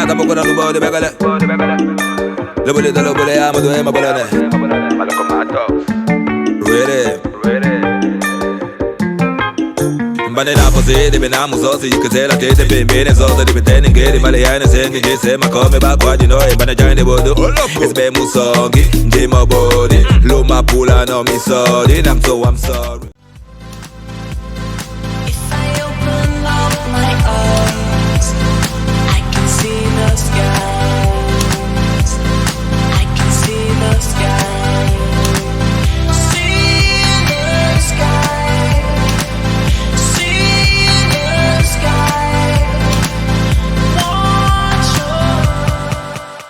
Nata poco na nubo de begale. Le bole de lo bole amo do ema bolane. Ready. Mbane na pose de bena muzosi yikazela tete pembene zoza de betene ngeri male yana sengi jese makome ba kwa dino e bana jane bodo. Esbe musongi ndimo body. Luma pula no mi sorry. I'm sorry.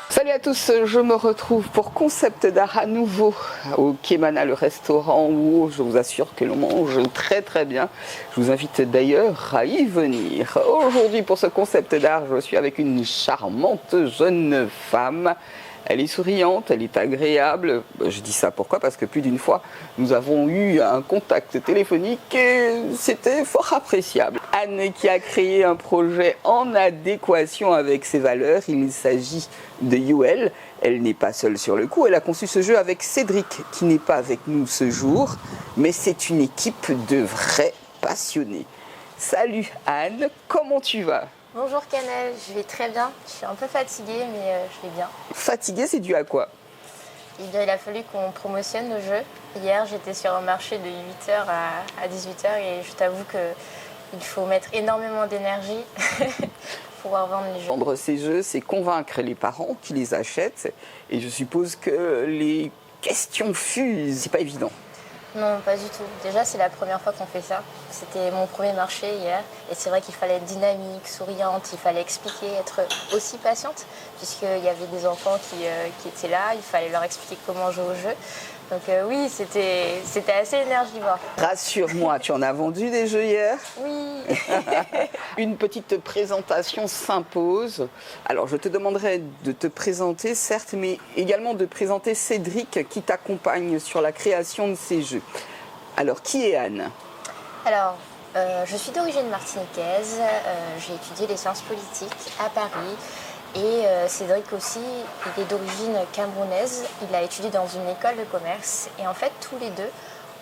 Salut à tous, je me retrouve pour Concept d'art à nouveau au Kemana, le restaurant où je vous assure que l'on mange très très bien. Je vous invite d'ailleurs à y venir. Aujourd'hui pour ce Concept d'art, je suis avec une charmante jeune femme. Elle est souriante, elle est agréable. Je dis ça pourquoi? Parce que plus d'une fois, nous avons eu un contact téléphonique et c'était fort appréciable. Anne qui a créé un projet en adéquation avec ses valeurs. Il s'agit de UL. Elle n'est pas seule sur le coup. Elle a conçu ce jeu avec Cédric, qui n'est pas avec nous ce jour, mais c'est une équipe de vrais passionnés. Salut Anne, comment tu vas? Bonjour Canel, je vais très bien. Je suis un peu fatiguée, mais je vais bien. Fatiguée, c'est dû à quoi? Il a fallu qu'on promotionne le jeu. Hier, j'étais sur un marché de 8h à 18h et je t'avoue qu'il faut mettre énormément d'énergie pour pouvoir vendre les jeux. Vendre ces jeux, c'est convaincre les parents qui les achètent. Et je suppose que les questions fusent, c'est pas évident. Non, pas du tout. Déjà, c'est la première fois qu'on fait ça. C'était mon premier marché hier. Et c'est vrai qu'il fallait être dynamique, souriante, il fallait expliquer, être aussi patiente, puisqu'il y avait des enfants qui étaient là, il fallait leur expliquer comment jouer au jeu. Donc oui, c'était assez énergivore. Rassure-moi, tu en as vendu des jeux hier? Oui. Une petite présentation s'impose. Alors, je te demanderai de te présenter, certes, mais également de présenter Cédric qui t'accompagne sur la création de ces jeux. Alors, qui est Anne? Alors, je suis d'origine martiniquaise. J'ai étudié les sciences politiques à Paris. Et Cédric aussi, il est d'origine camerounaise. Il a étudié dans une école de commerce. Et en fait, tous les deux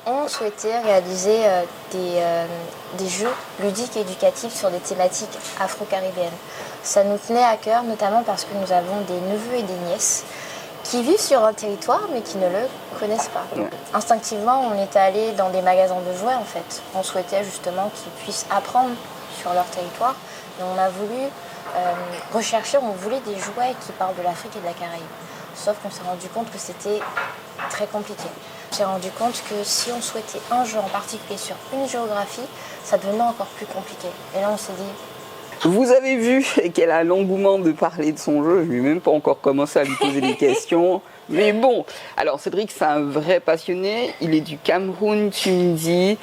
ont souhaité réaliser des jeux ludiques et éducatifs sur des thématiques afro-caribéennes. Ça nous tenait à cœur, notamment parce que nous avons des neveux et des nièces qui vivent sur un territoire, mais qui ne le connaissent pas. Donc, instinctivement, on était allé dans des magasins de jouets, en fait. On souhaitait justement qu'ils puissent apprendre sur leur territoire. Et on a voulu rechercher, on voulait des jouets qui parlent de l'Afrique et de la Caraïbe. Sauf qu'on s'est rendu compte que c'était très compliqué. On s'est rendu compte que si on souhaitait un jeu en particulier sur une géographie, ça devenait encore plus compliqué. Et là, on s'est dit... Vous avez vu qu'elle a l'engouement de parler de son jeu. Je n'ai même pas encore commencé à lui poser des questions. Mais bon, alors Cédric, c'est un vrai passionné. Il est du Cameroun, Tunisie.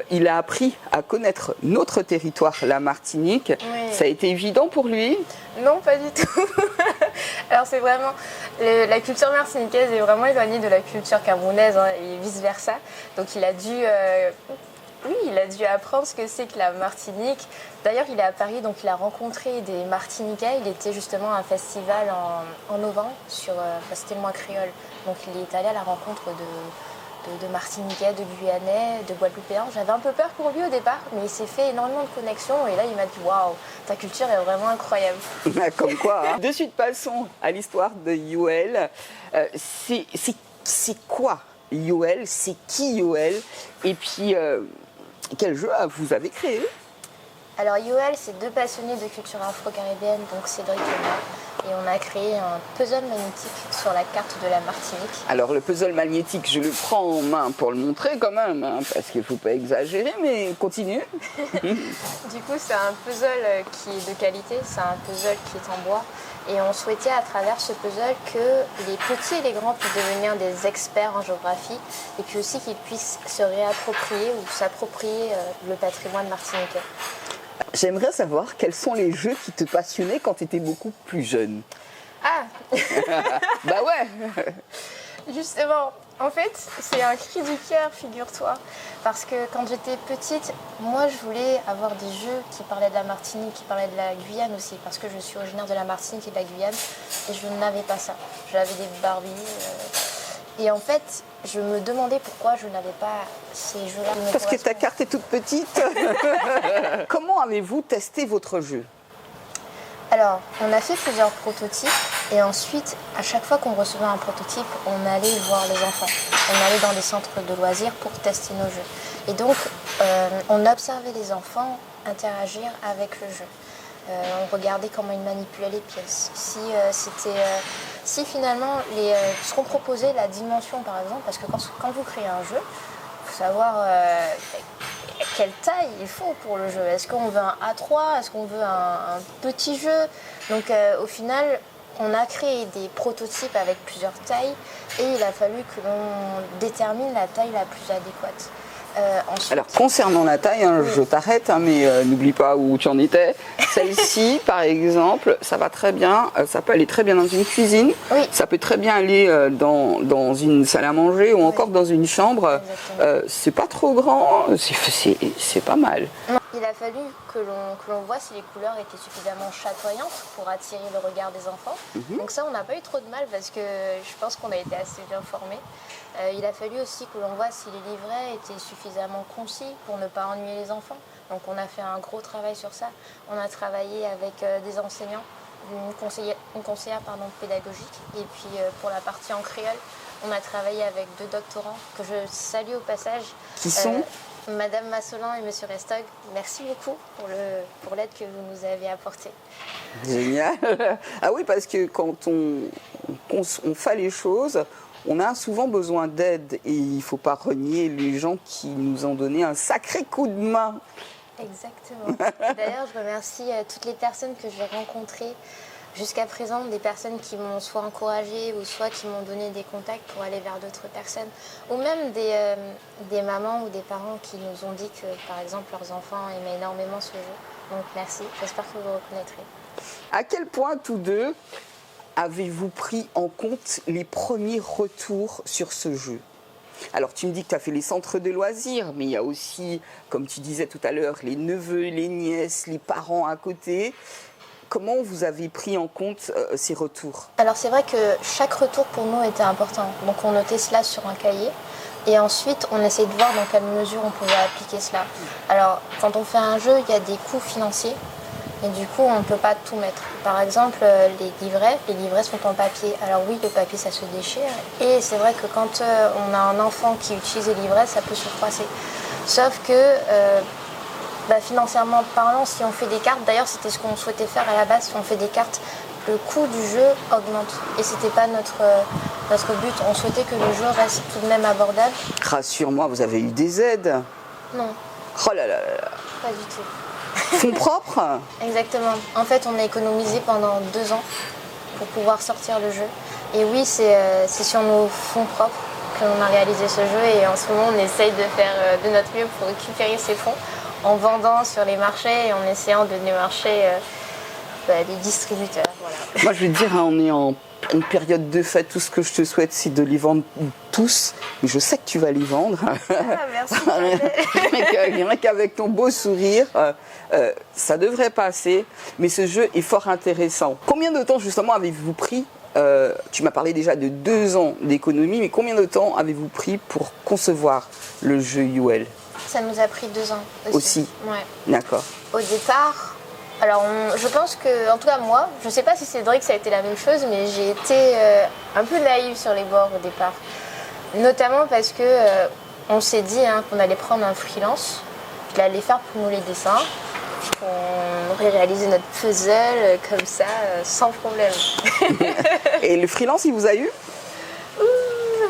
Il a appris à connaître notre territoire, la Martinique. Oui. Ça a été évident pour lui? Non, pas du tout. Alors c'est vraiment... La culture martiniquaise est vraiment éloignée de la culture camerounaise et vice-versa. Donc il a dû... Oui, il a dû apprendre ce que c'est que la Martinique. D'ailleurs, il est à Paris, donc il a rencontré des Martiniquais. Il était justement à un festival en novembre, c'était le mois créole. Donc il est allé à la rencontre de Martiniquais, de Guyanais, de Guadeloupéens. J'avais un peu peur pour lui au départ, mais il s'est fait énormément de connexions. Et là, il m'a dit « Waouh, ta culture est vraiment incroyable ». Comme quoi, hein. De suite, passons à l'histoire de UL. C'est quoi UL? C'est qui UL? Et puis... quel jeu vous avez créé? Alors UL, c'est deux passionnés de culture afro-caribéenne, donc Cédric et moi. Et on a créé un puzzle magnétique sur la carte de la Martinique. Alors le puzzle magnétique, je le prends en main pour le montrer quand même, hein, parce qu'il ne faut pas exagérer, mais continue. Du coup, c'est un puzzle qui est de qualité, c'est un puzzle qui est en bois. Et on souhaitait à travers ce puzzle que les petits et les grands puissent devenir des experts en géographie et puis aussi qu'ils puissent se réapproprier ou s'approprier le patrimoine martiniquais. J'aimerais savoir quels sont les jeux qui te passionnaient quand tu étais beaucoup plus jeune. Ah Bah ouais. Justement, En fait, c'est un cri du cœur, figure-toi. Parce que quand j'étais petite, moi, je voulais avoir des jeux qui parlaient de la Martinique, qui parlaient de la Guyane aussi. Parce que je suis originaire de la Martinique et de la Guyane. Et je n'avais pas ça. J'avais des Barbies. Et en fait, je me demandais pourquoi je n'avais pas ces jeux-là. Parce que ta carte est toute petite. Comment avez-vous testé votre jeu? Alors, on a fait plusieurs prototypes et ensuite, à chaque fois qu'on recevait un prototype, on allait voir les enfants. On allait dans les centres de loisirs pour tester nos jeux. Et donc, on observait les enfants interagir avec le jeu. On regardait comment ils manipulaient les pièces. Si finalement, ce qu'on proposait, la dimension par exemple, parce que quand vous créez un jeu, il faut savoir quelle taille il faut pour le jeu. Est-ce qu'on veut un A3? Est-ce qu'on veut un petit jeu? Donc au final, on a créé des prototypes avec plusieurs tailles et il a fallu que l'on détermine la taille la plus adéquate. Ensuite, alors concernant la taille, je t'arrête, mais n'oublie pas où tu en étais. Celle-ci, par exemple, ça va très bien. Ça peut aller très bien dans une cuisine. Oui. Ça peut très bien aller dans une salle à manger ou encore dans une chambre. C'est pas trop grand, c'est pas mal. Il a fallu que l'on voit si les couleurs étaient suffisamment chatoyantes pour attirer le regard des enfants. Donc ça, on n'a pas eu trop de mal parce que je pense qu'on a été assez bien formés. Il a fallu aussi que l'on voit si les livrets étaient suffisamment concis pour ne pas ennuyer les enfants. Donc on a fait un gros travail sur ça. On a travaillé avec des enseignants, une conseillère pédagogique. Et puis pour la partie en créole, on a travaillé avec 2 doctorants que je salue au passage. Qui sont Madame Massolin et Monsieur Restog, merci beaucoup pour l'aide que vous nous avez apportée. Génial. Ah oui, parce que quand on fait les choses, on a souvent besoin d'aide et il ne faut pas renier les gens qui nous ont donné un sacré coup de main. Exactement. D'ailleurs, je remercie toutes les personnes que j'ai rencontrées jusqu'à présent, des personnes qui m'ont soit encouragée ou soit qui m'ont donné des contacts pour aller vers d'autres personnes, ou même des mamans ou des parents qui nous ont dit que, par exemple, leurs enfants aimaient énormément ce jeu. Donc merci, j'espère que vous reconnaîtrez. À quel point tous deux avez-vous pris en compte les premiers retours sur ce jeu? Alors tu me dis que tu as fait les centres de loisirs, mais il y a aussi, comme tu disais tout à l'heure, les neveux, les nièces, les parents à côté. Comment vous avez pris en compte ces retours? Alors c'est vrai que chaque retour pour nous était important. Donc on notait cela sur un cahier et ensuite on essayait de voir dans quelle mesure on pouvait appliquer cela. Alors quand on fait un jeu, il y a des coûts financiers et du coup on ne peut pas tout mettre. Par exemple les livrets sont en papier. Alors oui, le papier ça se déchire et c'est vrai que quand on a un enfant qui utilise les livrets, ça peut se froisser. Sauf que financièrement parlant, si on fait des cartes, d'ailleurs c'était ce qu'on souhaitait faire à la base, si on fait des cartes, le coût du jeu augmente. Et c'était pas notre but, on souhaitait que le jeu reste tout de même abordable. Rassure-moi, vous avez eu des aides? Non. Oh là là là là. Pas du tout. Fonds propres? Exactement. En fait, on a économisé pendant 2 ans pour pouvoir sortir le jeu. Et oui, c'est sur nos fonds propres qu'on a réalisé ce jeu et en ce moment on essaye de faire de notre mieux pour récupérer ces fonds en vendant sur les marchés et en essayant de démarcher les distributeurs. Voilà. Moi, je vais te dire, on est en période de fête. Tout ce que je te souhaite, c'est de les vendre tous. Mais je sais que tu vas les vendre. Ah, merci. Rien qu'avec ton beau sourire, ça devrait passer. Mais ce jeu est fort intéressant. Combien de temps, justement, avez-vous pris tu m'as parlé déjà de 2 ans d'économie, mais combien de temps avez-vous pris pour concevoir le jeu UL? Ça nous a pris 2 ans aussi. Ouais. D'accord. Au départ, alors je pense que, en tout cas moi, je ne sais pas si Cédric ça a été la même chose, mais j'ai été un peu naïve sur les bords au départ. Notamment parce que on s'est dit qu'on allait prendre un freelance, qu'il allait faire pour nous les dessins, puis qu'on aurait réalisé notre puzzle comme ça, sans problème. Et le freelance, il vous a eu?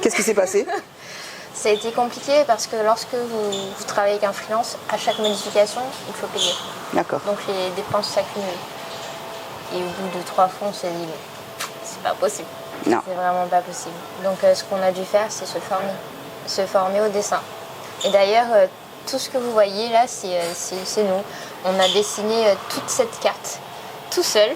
Qu'est-ce qui s'est passé? Ça a été compliqué parce que lorsque vous travaillez avec un freelance, à chaque modification, il faut payer. D'accord. Donc les dépenses s'accumulent. Et au bout de 3 fois, on s'est dit, c'est pas possible. Non. C'est vraiment pas possible. Donc ce qu'on a dû faire, c'est se former au dessin. Et d'ailleurs, tout ce que vous voyez là, c'est nous. On a dessiné toute cette carte, tout seul.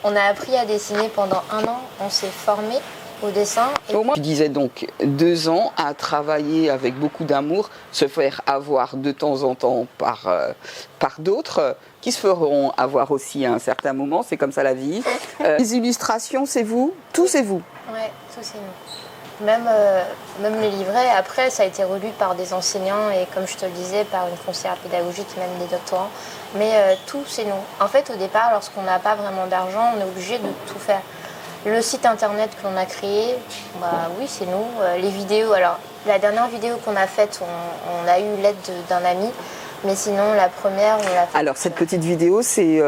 On a appris à dessiner pendant 1 an, on s'est formé. Et 2 ans après, on a réalisé ce jeu. Donc c'est vraiment pas possible. C'est vraiment pas possible. Donc ce qu'on a dû faire, c'est se former au dessin. Et d'ailleurs, tout ce que vous voyez là, c'est nous. On a dessiné toute cette carte tout seul. On a appris à dessiner pendant 1 an, on s'est formé. au dessin. Et Au moins, tu disais donc 2 ans à travailler avec beaucoup d'amour, se faire avoir de temps en temps par d'autres qui se feront avoir aussi à un certain moment, c'est comme ça la vie. Les illustrations, c'est vous? Tout c'est vous? ouais, tout c'est nous. Même les livrets, après, ça a été relu par des enseignants et comme je te le disais, par une conseillère pédagogique, même des doctorants. Mais tout, c'est nous. En fait, au départ, lorsqu'on n'a pas vraiment d'argent, on est obligé de tout faire. Le site internet que l'on a créé, bah oui, c'est nous. Les vidéos, alors la dernière vidéo qu'on a faite, on a eu l'aide d'un ami. Mais sinon, la première, on l'a fait. Alors, cette petite vidéo, c'est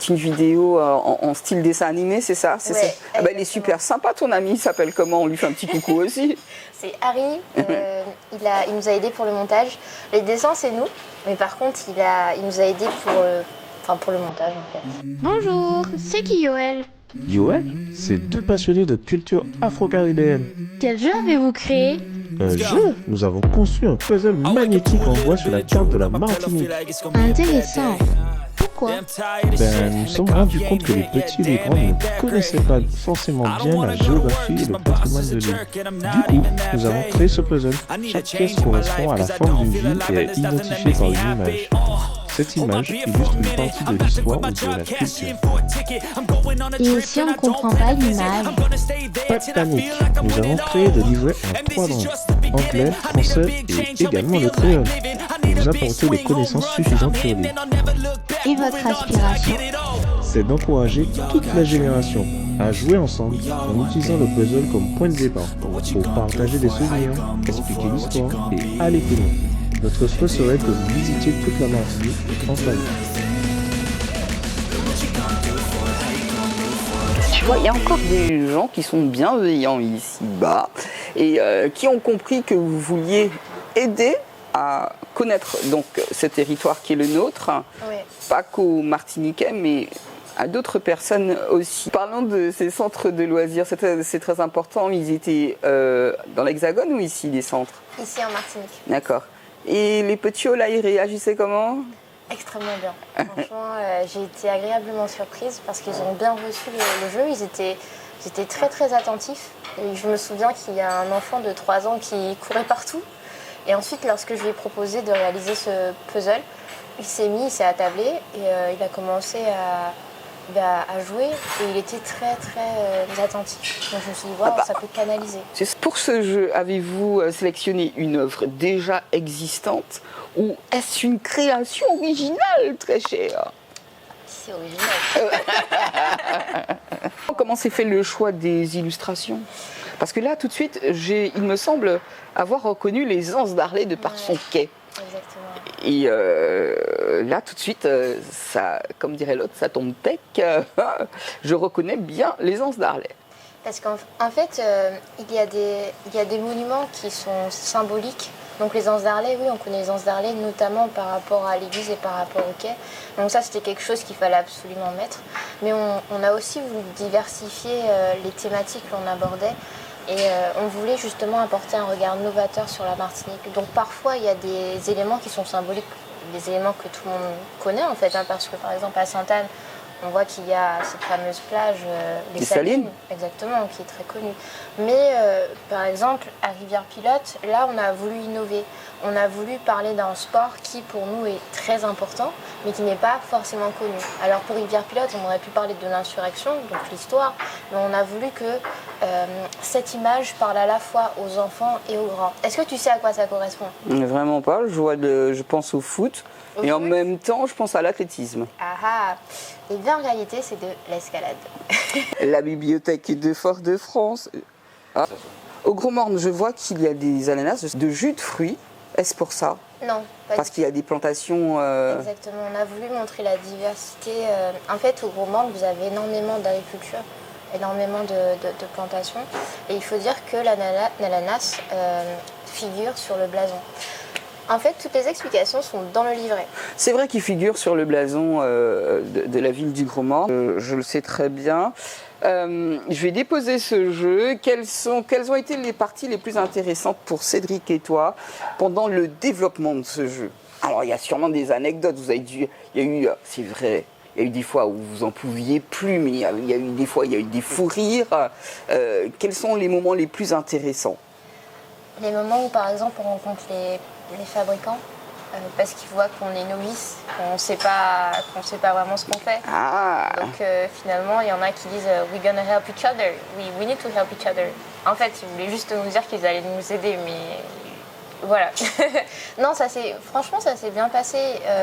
une vidéo en style dessin animé, c'est ça? Ouais, Ah bah, elle est super sympa, ton ami. Il s'appelle comment? On lui fait un petit coucou aussi. C'est Harry, il nous a aidé pour le montage. Les dessins, c'est nous, mais par contre, il nous a aidé pour le montage en fait. Bonjour, c'est qui Yoel? Yoel, c'est 2 passionnés de culture afro-caribéenne. Quel jeu avez-vous créé? Un jeu? Nous avons conçu un puzzle magnétique en bois sur la carte de la Martinique. Intéressant. Pourquoi? Nous sommes rendus compte que les petits et les grands ne connaissaient pas forcément bien la géographie et le patrimoine de l'île. Du coup, nous avons créé ce puzzle. Chaque pièce correspond à la forme d'une ville et est identifiée par une image. Cette image illustre une partie de l'histoire ou de la culture. Et si on ne comprend pas l'image? Pas de panique, nous avons créé des livrets en 3 langues, anglais, français et également le créole, pour vous apporter des connaissances suffisantes sur l'île. Et votre aspiration? C'est d'encourager toute la génération à jouer ensemble en utilisant le puzzle comme point de départ pour partager des souvenirs, expliquer l'histoire et aller plus loin. Notre souhait serait que vous visitiez toute la Martinique en famille. Tu vois, il y a encore des gens qui sont bienveillants ici-bas et qui ont compris que vous vouliez aider à connaître donc ce territoire qui est le nôtre, Oui. pas qu'aux Martiniquais, mais à d'autres personnes aussi. Parlons de ces centres de loisirs, c'est très important. Ils étaient dans l'Hexagone ou ici, les centres? Ici en Martinique. D'accord. Et les petits là, ils réagissaient comment? Extrêmement bien. Franchement, j'ai été agréablement surprise parce qu'ils ont bien reçu le jeu. Ils étaient très très attentifs. Et je me souviens qu'il y a un enfant de 3 ans qui courait partout. Et ensuite, lorsque je lui ai proposé de réaliser ce puzzle, il s'est attablé et il a commencé à jouer et il était très très attentif. Donc je me suis dit, wow, ça peut canaliser. Pour ce jeu, avez-vous sélectionné une œuvre déjà existante ou est-ce une création originale, très chère? C'est original. Comment s'est fait le choix des illustrations? Parce que là, tout de suite, il me semble avoir reconnu les anses d'Arlet de par son quai. Exactement. Et là, tout de suite, ça, comme dirait l'autre, ça tombe tech. Je reconnais bien les anses d'Arlet. Parce qu'en fait, il y a des monuments qui sont symboliques. Donc les anses d'Arlet, oui, on connaît les anses d'Arlet, notamment par rapport à l'église et par rapport au quai. Donc ça, c'était quelque chose qu'il fallait absolument mettre. Mais on a aussi voulu diversifier les thématiques que l'on abordait. Et on voulait justement apporter un regard novateur sur la Martinique. Donc parfois, il y a des éléments qui sont symboliques, des éléments que tout le monde connaît en fait. Parce que par exemple, à Sainte-Anne, on voit qu'il y a cette fameuse plage, les Salines, exactement, qui est très connue. Mais par exemple, à Rivière-Pilote, là, on a voulu innover. On a voulu parler d'un sport qui, pour nous, est très important, mais qui n'est pas forcément connu. Alors pour Rivière-Pilote, on aurait pu parler de l'insurrection, donc l'histoire, mais on a voulu que cette image parle à la fois aux enfants et aux grands. Est-ce que tu sais à quoi ça correspond? Vraiment pas. Je pense au foot. Et en même temps, je pense à l'athlétisme. Ah ah. Et bien en réalité, c'est de l'escalade. La bibliothèque de Fort-de-France. Ah. Au Gros Morne, je vois qu'il y a des ananas de jus de fruits. Est-ce pour ça? Non, pas parce qu'il y a des plantations... Exactement, on a voulu montrer la diversité. En fait, au Gros Morne, vous avez énormément d'agriculture, énormément de plantations. Et il faut dire que l'ananas figure sur le blason. En fait, toutes les explications sont dans le livret. C'est vrai qu'il figure sur le blason de la ville du Gros Morne. Je le sais très bien. Je vais déposer ce jeu. Quelles ont été les parties les plus intéressantes pour Cédric et toi pendant le développement de ce jeu? Alors, il y a sûrement des anecdotes. Il y a eu, c'est vrai, Il y a eu des fois où vous en pouviez plus, mais il y a eu des fois, il y a eu des fous rires. Quels sont les moments les plus intéressants? Les moments où, par exemple, on rencontre les fabricants, parce qu'ils voient qu'on est novice, qu'on ne sait pas vraiment ce qu'on fait. Ah. Donc finalement, il y en a qui disent we're gonna help each other, we need to help each other. En fait, ils voulaient juste nous dire qu'ils allaient nous aider, mais voilà. Non, franchement, ça s'est bien passé.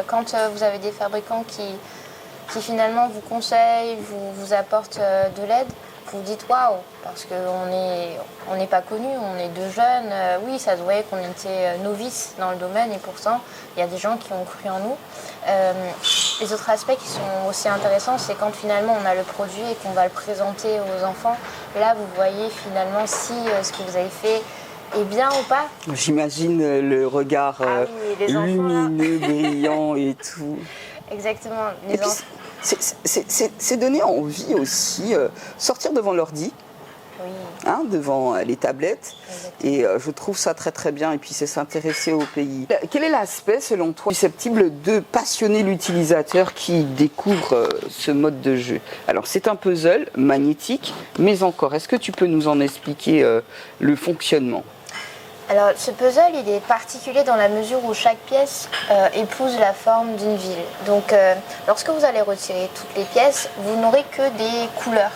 Quand vous avez des fabricants qui finalement vous conseillent, vous apportent de l'aide, vous vous dites waouh, parce qu'on n'est pas connus, on est deux jeunes. Oui, ça se voyait qu'on était novices dans le domaine et pourtant, il y a des gens qui ont cru en nous. Les autres aspects qui sont aussi intéressants, c'est quand finalement on a le produit et qu'on va le présenter aux enfants. Là, vous voyez finalement si ce que vous avez fait est bien ou pas. J'imagine le regard les enfants, lumineux, brillant et tout. Exactement. Et puis, c'est donner envie aussi, sortir devant l'ordi, oui. hein, devant les tablettes. Exactement. Et je trouve ça très très bien. Et puis c'est s'intéresser au pays. Quel est l'aspect, selon toi, susceptible de passionner l'utilisateur qui découvre ce mode de jeu? Alors c'est un puzzle magnétique, mais encore, est-ce que tu peux nous en expliquer le fonctionnement? Alors, ce puzzle, il est particulier dans la mesure où chaque pièce épouse la forme d'une ville. Donc, lorsque vous allez retirer toutes les pièces, vous n'aurez que des couleurs.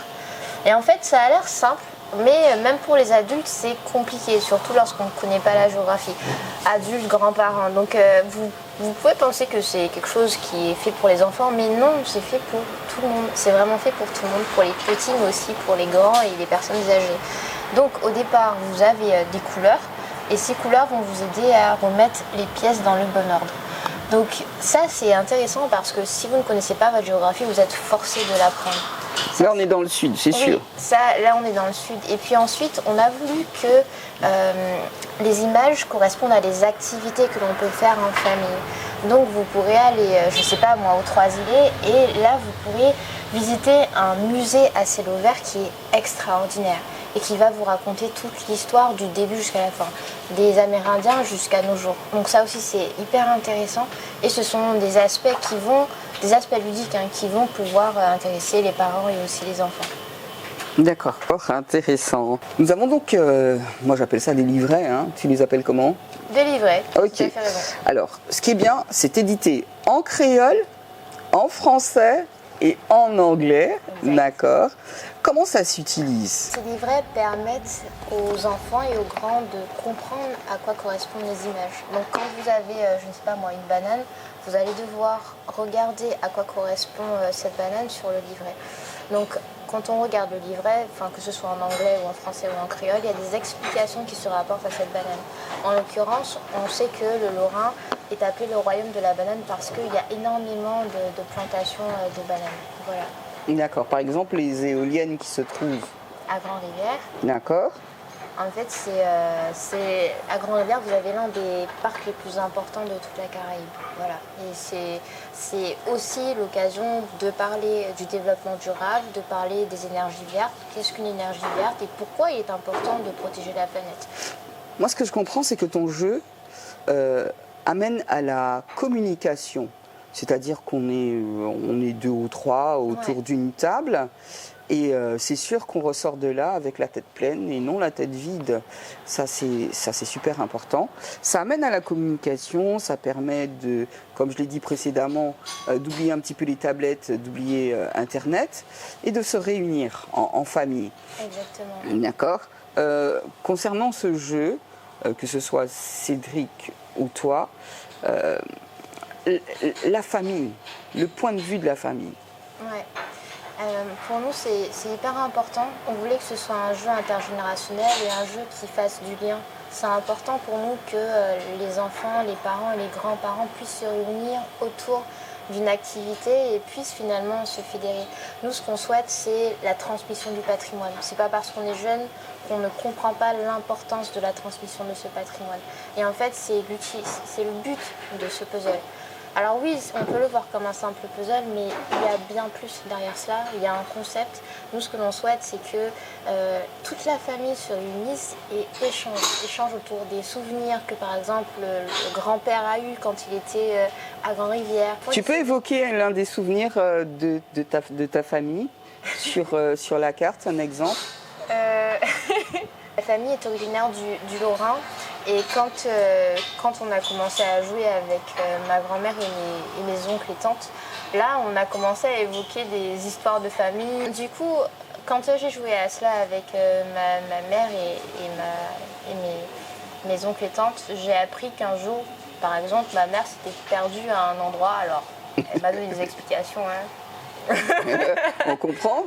Et en fait, ça a l'air simple, mais même pour les adultes, c'est compliqué, surtout lorsqu'on ne connaît pas la géographie. Adultes, grands-parents. Donc, vous pouvez penser que c'est quelque chose qui est fait pour les enfants, mais non, c'est fait pour tout le monde. C'est vraiment fait pour tout le monde, pour les petits, mais aussi pour les grands et les personnes âgées. Donc, au départ, vous avez des couleurs. Et ces couleurs vont vous aider à remettre les pièces dans le bon ordre. Donc ça, c'est intéressant parce que si vous ne connaissez pas votre géographie, vous êtes forcé de l'apprendre. Là, on est dans le sud, c'est sûr. Là, on est dans le sud. Et puis ensuite, on a voulu que les images correspondent à des activités que l'on peut faire en famille. Donc vous pourrez aller, je ne sais pas moi, aux Trois-Îlets, et là, vous pourrez visiter un musée à ciel ouvert qui est extraordinaire et qui va vous raconter toute l'histoire du début jusqu'à la fin, des Amérindiens jusqu'à nos jours. Donc ça aussi c'est hyper intéressant et ce sont des aspects ludiques qui vont pouvoir intéresser les parents et aussi les enfants. D'accord, intéressant. Nous avons donc, moi j'appelle ça des livrets, hein. Tu les appelles comment? Des livrets, ok. Tu as fait raison. Alors, ce qui est bien, c'est édité en créole, en français et en anglais, exact. D'accord. Comment ça s'utilise? Ces livrets permettent aux enfants et aux grands de comprendre à quoi correspondent les images. Donc quand vous avez, je ne sais pas moi, une banane, vous allez devoir regarder à quoi correspond cette banane sur le livret. Donc quand on regarde le livret, que ce soit en anglais ou en français ou en créole, il y a des explications qui se rapportent à cette banane. En l'occurrence, on sait que le Lorrain est appelé le royaume de la banane parce qu'il y a énormément de plantations de bananes. Voilà. D'accord, par exemple les éoliennes qui se trouvent à Grand-Rivière. D'accord. En fait, c'est à Grand-Rivière, vous avez l'un des parcs les plus importants de toute la Caraïbe. Voilà. Et c'est aussi l'occasion de parler du développement durable, de parler des énergies vertes. Qu'est-ce qu'une énergie verte et pourquoi il est important de protéger la planète? Moi, ce que je comprends, c'est que ton jeu amène à la communication. C'est-à-dire qu'on est deux ou trois autour d'une table et c'est sûr qu'on ressort de là avec la tête pleine et non la tête vide. Ça c'est super important. Ça amène à la communication, ça permet de, comme je l'ai dit précédemment, d'oublier un petit peu les tablettes, d'oublier Internet et de se réunir en famille. Exactement. D'accord. Concernant ce jeu, que ce soit Cédric ou toi, la famille, le point de vue de la famille. Ouais. Pour nous, c'est hyper important. On voulait que ce soit un jeu intergénérationnel et un jeu qui fasse du lien. C'est important pour nous que les enfants, les parents et les grands-parents puissent se réunir autour d'une activité et puissent finalement se fédérer. Nous, ce qu'on souhaite, c'est la transmission du patrimoine. C'est pas parce qu'on est jeune qu'on ne comprend pas l'importance de la transmission de ce patrimoine. Et en fait, c'est le but de ce puzzle. Alors oui, on peut le voir comme un simple puzzle, mais il y a bien plus derrière cela. Il y a un concept. Nous, ce que l'on souhaite, c'est que toute la famille se réunisse et échange autour des souvenirs que, par exemple, le grand-père a eu quand il était à Grand-Rivière. Tu peux évoquer l'un des souvenirs de ta famille sur la carte, un exemple? La famille est originaire du Lorrain. Et quand on a commencé à jouer avec ma grand-mère et mes oncles et tantes, là, on a commencé à évoquer des histoires de famille. Du coup, quand j'ai joué à cela avec ma mère et mes oncles et tantes, j'ai appris qu'un jour, par exemple, ma mère s'était perdue à un endroit. Alors, elle m'a donné des explications, hein. On comprend.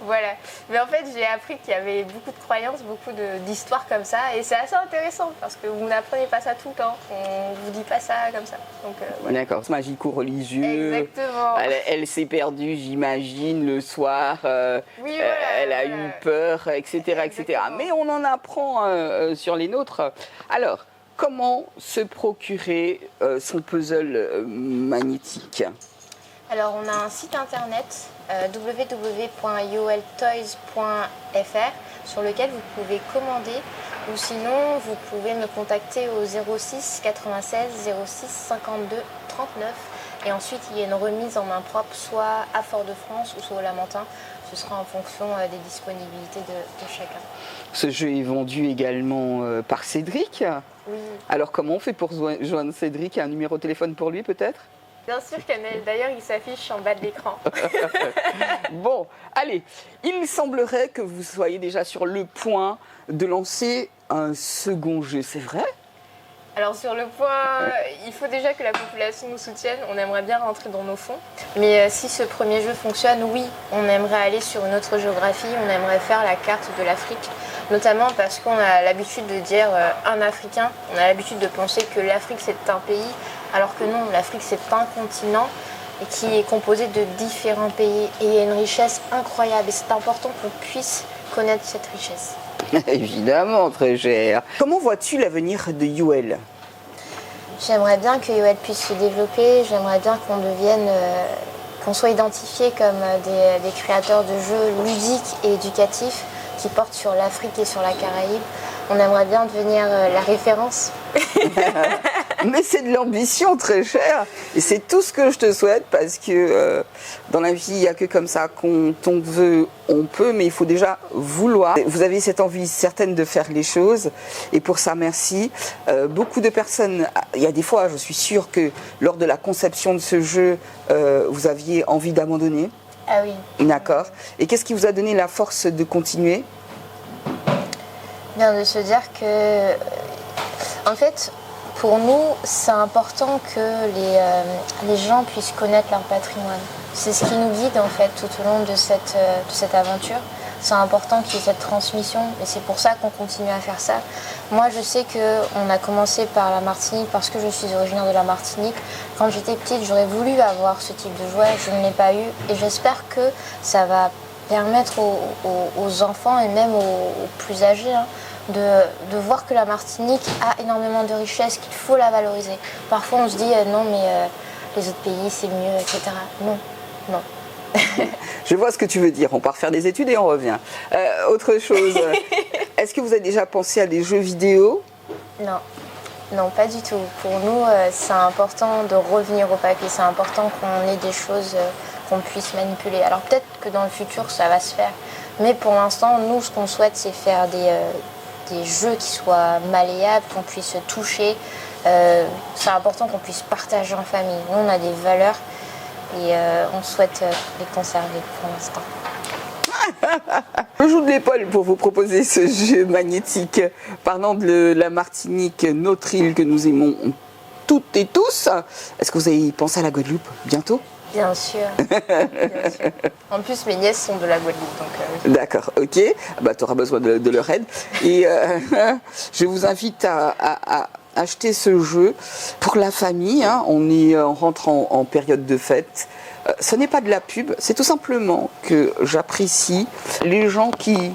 Voilà. Mais en fait, j'ai appris qu'il y avait beaucoup de croyances, beaucoup d'histoires comme ça. Et c'est assez intéressant parce que vous n'apprenez pas ça tout le temps. On ne vous dit pas ça comme ça. Donc, voilà. D'accord, c'est magico-religieux. Exactement. Elle s'est perdue, j'imagine, le soir. Oui, voilà, elle a eu peur, etc., etc. Exactement. Mais on en apprend sur les nôtres. Alors, comment se procurer son puzzle magnétique? Alors, on a un site internet www.yoeltoys.fr sur lequel vous pouvez commander ou sinon vous pouvez me contacter au 06 96 06 52 39 et ensuite il y a une remise en main propre soit à Fort-de-France ou soit au Lamentin. Ce sera en fonction des disponibilités de chacun. Ce jeu est vendu également par Cédric. Oui. Alors comment on fait pour joindre Cédric? Un numéro de téléphone pour lui peut-être? Bien sûr, Canel. D'ailleurs, il s'affiche en bas de l'écran. Bon, allez. Il me semblerait que vous soyez déjà sur le point de lancer un second jeu, c'est vrai? Alors sur le point, il faut déjà que la population nous soutienne. On aimerait bien rentrer dans nos fonds. Mais si ce premier jeu fonctionne, oui, on aimerait aller sur une autre géographie. On aimerait faire la carte de l'Afrique. Notamment parce qu'on a l'habitude de dire un Africain. On a l'habitude de penser que l'Afrique c'est un pays. Alors que non, l'Afrique c'est un continent et qui est composé de différents pays. Et il y a une richesse incroyable et c'est important qu'on puisse connaître cette richesse. Évidemment, très cher. Comment vois-tu l'avenir de Yoel? J'aimerais bien que Yoel puisse se développer, j'aimerais bien qu'on soit identifié comme des créateurs de jeux ludiques et éducatifs qui portent sur l'Afrique et sur la Caraïbe. On aimerait bien devenir la référence. Mais c'est de l'ambition, très cher. Et c'est tout ce que je te souhaite parce que dans la vie, il n'y a que comme ça qu'on veut, on peut, mais il faut déjà vouloir. Vous avez cette envie certaine de faire les choses et pour ça, merci. Beaucoup de personnes, il y a des fois, je suis sûre que lors de la conception de ce jeu, vous aviez envie d'abandonner. Ah oui. D'accord. Et qu'est-ce qui vous a donné la force de continuer? Bien, de se dire que, en fait, pour nous, c'est important que les gens puissent connaître leur patrimoine. C'est ce qui nous guide en fait tout au long de cette aventure. C'est important qu'il y ait cette transmission et c'est pour ça qu'on continue à faire ça. Moi, je sais qu'on a commencé par la Martinique parce que je suis originaire de la Martinique. Quand j'étais petite, j'aurais voulu avoir ce type de jouet, je ne l'ai pas eu et j'espère que ça va permettre aux enfants et même aux plus âgés de voir que la Martinique a énormément de richesses, qu'il faut la valoriser. Parfois on se dit non mais les autres pays c'est mieux, etc. Non, non. Je vois ce que tu veux dire, on part faire des études et on revient. Autre chose, est-ce que vous avez déjà pensé à des jeux vidéo? Non, non pas du tout. Pour nous c'est important de revenir au papier, c'est important qu'on ait des choses qu'on puisse manipuler. Alors peut-être que dans le futur ça va se faire, mais pour l'instant nous ce qu'on souhaite c'est faire des jeux qui soient malléables, qu'on puisse toucher. C'est important qu'on puisse partager en famille. Nous, on a des valeurs et on souhaite les conserver pour l'instant. Je joue de l'épaule pour vous proposer ce jeu magnétique. Parlant de la Martinique, notre île que nous aimons toutes et tous, est-ce que vous avez pensé à la Guadeloupe bientôt? Bien sûr. Bien sûr. En plus, mes nièces sont de la Guadeloupe. Donc, D'accord, ok. Bah, tu auras besoin de leur aide. Et je vous invite à acheter ce jeu pour la famille. Hein. On rentre en période de fête. Ce n'est pas de la pub, c'est tout simplement que j'apprécie les gens qui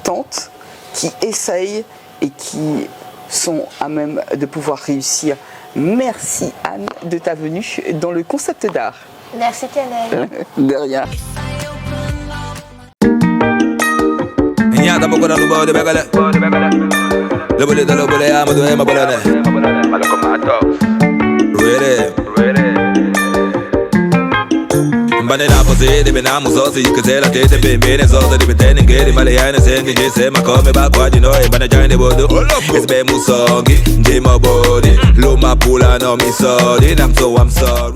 tentent, qui essayent et qui sont à même de pouvoir réussir Merci Anne de ta venue dans le concept d'art. Merci Canel. De rien. Nyata poko na lubo de begale. Le bole de le bole amado e mabolane. Ready. Mbane na pose de bena muzosi yikazela tete pembene zote de betene ngeri male yana sengi jese makome ba kwa dino e bana jande bodo. Esbe musongi, nje mabodi. Luma pula no misori, I'm so sorry.